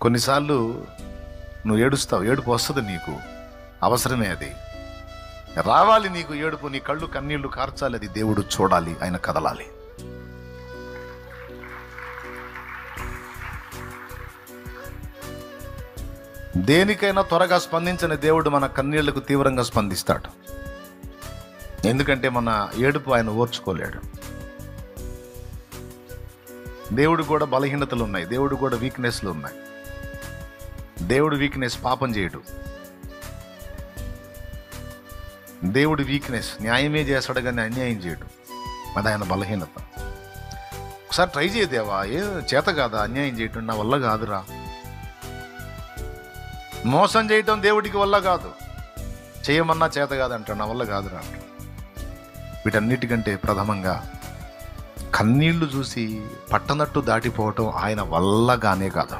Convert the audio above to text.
కొన్నిసార్లు నువ్వు ఏడుస్తావు, ఏడుపు వస్తుంది, నీకు అవసరమే అది, రావాలి నీకు ఏడుపు, నీ కళ్ళు కన్నీళ్లు కార్చాలి, అది దేవుడు చూడాలి, ఆయన కదలాలి. దేనికైనా త్వరగా స్పందించని దేవుడు మన కన్నీళ్లకు తీవ్రంగా స్పందిస్తాడు. ఎందుకంటే మన ఏడుపు ఆయన ఓర్చుకోలేడు. దేవుడు కూడా బలహీనతలు ఉన్నాయి, దేవుడు కూడా వీక్నెస్లు ఉన్నాయి. దేవుడు వీక్నెస్ పాపం చేయడు. దేవుడు వీక్నెస్ న్యాయమే చేస్తాడు కానీ అన్యాయం చేయడు, అది ఆయన బలహీనత. ఒకసారి ట్రై చేయదేవా, ఏ చేత కాదా అన్యాయం చేయటం, నా వల్ల కాదురా. మోసం చేయటం దేవుడికి వల్ల కాదు, చేయమన్నా చేత కాదంటాడు, నా వల్ల కాదురా అంటాడు. వీటన్నిటికంటే ప్రథమంగా కన్నీళ్లు చూసి పట్టనట్టు దాటిపోవటం ఆయన వల్లగానే కాదు.